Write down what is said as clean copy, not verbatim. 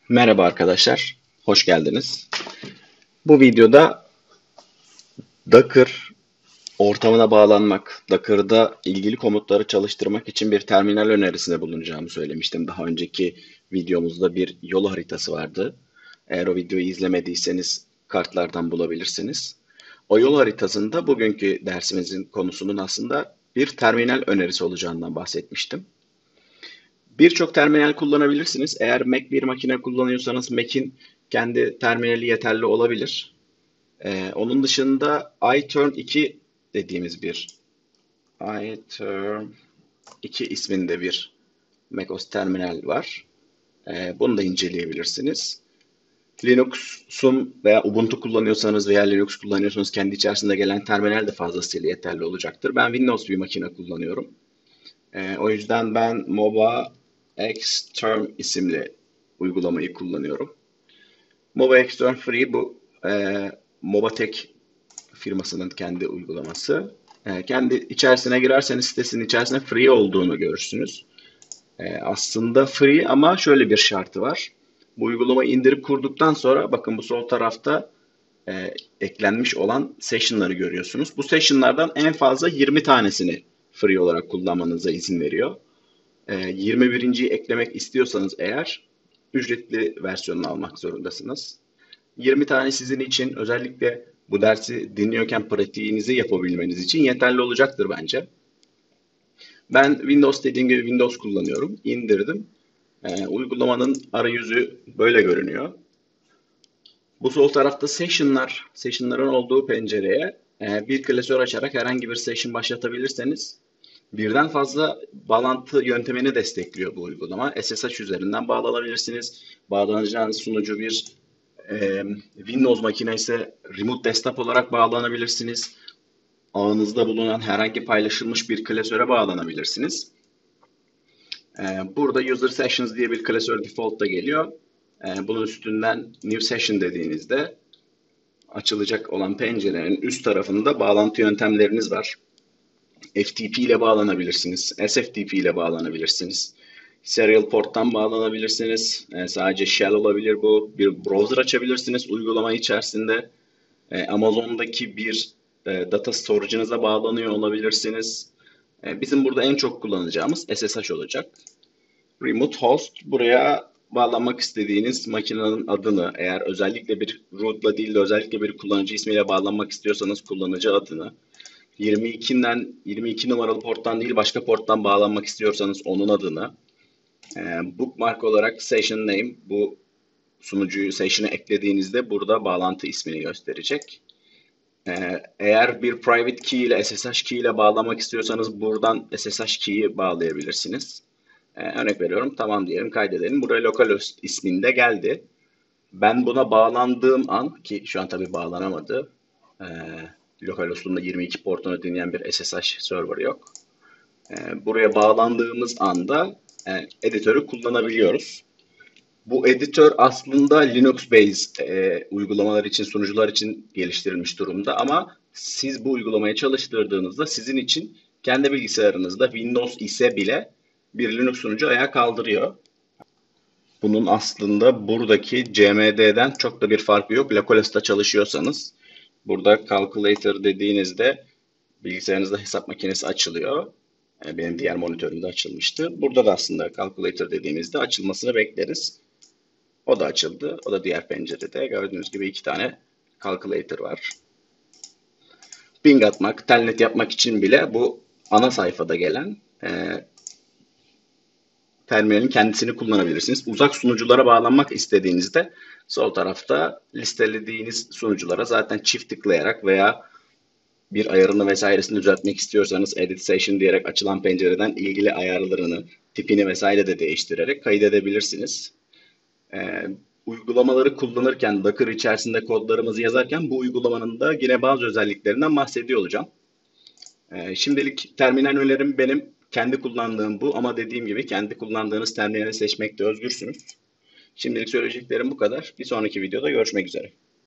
Merhaba arkadaşlar, hoş geldiniz. Bu videoda Docker ortamına bağlanmak, Docker'da ilgili komutları çalıştırmak için bir terminal önerisinde bulunacağımı söylemiştim. Daha önceki videomuzda bir yol haritası vardı. Eğer o videoyu izlemediyseniz kartlardan bulabilirsiniz. O yol haritasında bugünkü dersimizin konusunun aslında bir terminal önerisi olacağından bahsetmiştim. Birçok terminal kullanabilirsiniz. Eğer Mac bir makine kullanıyorsanız Mac'in kendi terminali yeterli olabilir. Onun dışında iTurn 2 dediğimiz bir iTurn 2 isminde bir macOS terminal var. Bunu da inceleyebilirsiniz. Linux'un veya Ubuntu kullanıyorsanız veya Linux kullanıyorsanız kendi içerisinde gelen terminal de fazlasıyla yeterli olacaktır. Ben Windows bir makine kullanıyorum. O yüzden ben MOBA Xterm isimli uygulamayı kullanıyorum. MOBA Xterm Free bu Mobatek firmasının kendi uygulaması. Kendi içerisine girerseniz sitesinin içerisinde free olduğunu görürsünüz. Aslında free ama şöyle bir şartı var. Bu uygulamayı indirip kurduktan sonra bakın bu sol tarafta eklenmiş olan session'ları görüyorsunuz. Bu session'lardan en fazla 20 tanesini free olarak kullanmanıza izin veriyor. 21.yi eklemek istiyorsanız eğer ücretli versiyonunu almak zorundasınız. 20 tane sizin için özellikle bu dersi dinliyorken pratiğinizi yapabilmeniz için yeterli olacaktır bence. Ben Windows dediğim gibi Windows kullanıyorum. İndirdim. Uygulamanın arayüzü böyle görünüyor. Bu sol tarafta session'ların olduğu pencereye bir klasör açarak herhangi bir session başlatabilirseniz birden fazla bağlantı yöntemini destekliyor bu uygulama. SSH üzerinden bağlanabilirsiniz. Bağlanacağınız sunucu bir Windows makine ise remote desktop olarak bağlanabilirsiniz. Ağınızda bulunan herhangi paylaşılmış bir klasöre bağlanabilirsiniz. Burada User Sessions diye bir klasör default'ta geliyor. Bunun üstünden New Session dediğinizde açılacak olan pencerenin üst tarafında bağlantı yöntemleriniz var. FTP ile bağlanabilirsiniz. SFTP ile bağlanabilirsiniz. Serial port'tan bağlanabilirsiniz. Sadece shell olabilir bu. Bir browser açabilirsiniz uygulama içerisinde. Amazon'daki bir data storage'ınıza bağlanıyor olabilirsiniz. Bizim burada en çok kullanacağımız SSH olacak. Remote host buraya bağlanmak istediğiniz makinenin adını, eğer özellikle bir root'la değil de özellikle bir kullanıcı ismiyle bağlanmak istiyorsanız kullanıcı adını, 22 numaralı porttan değil başka porttan bağlanmak istiyorsanız onun adını, bookmark olarak session name, bu sunucuyu session'a eklediğinizde burada bağlantı ismini gösterecek. Eğer bir private key ile SSH key ile bağlamak istiyorsanız buradan SSH key'i bağlayabilirsiniz. Örnek veriyorum, tamam diyelim, kaydedelim. Buraya localhost isminde geldi. Ben buna bağlandığım an, ki şu an tabii bağlanamadı. Localhost'un da 22 portunu dinleyen bir SSH server yok. Buraya bağlandığımız anda editörü kullanabiliyoruz. Bu editör aslında Linux-based uygulamalar için, sunucular için geliştirilmiş durumda ama siz bu uygulamayı çalıştırdığınızda sizin için kendi bilgisayarınızda Windows ise bile bir Linux sunucu ayağa kaldırıyor. Bunun aslında buradaki CMD'den çok da bir farkı yok. Localhost'ta çalışıyorsanız burada Calculator dediğinizde bilgisayarınızda hesap makinesi açılıyor. Benim diğer monitörümde açılmıştı. Burada da aslında Calculator dediğimizde açılmasını bekleriz. O da açıldı. O da diğer pencerede. Gördüğünüz gibi iki tane Calculator var. Ping atmak, telnet yapmak için bile bu ana sayfada gelen terminalin kendisini kullanabilirsiniz. Uzak sunuculara bağlanmak istediğinizde sol tarafta listelediğiniz sunuculara zaten çift tıklayarak veya bir ayarını vesairesini düzeltmek istiyorsanız Edit Session diyerek açılan pencereden ilgili ayarlarını, tipini vesaire de değiştirerek kaydedebilirsiniz. Uygulamaları kullanırken, Docker içerisinde kodlarımızı yazarken bu uygulamanın da yine bazı özelliklerinden bahsediyor olacağım. Şimdilik terminal önerim benim kendi kullandığım bu ama dediğim gibi kendi kullandığınız terminali seçmekte özgürsünüz. Şimdilik söyleyeceklerim bu kadar. Bir sonraki videoda görüşmek üzere.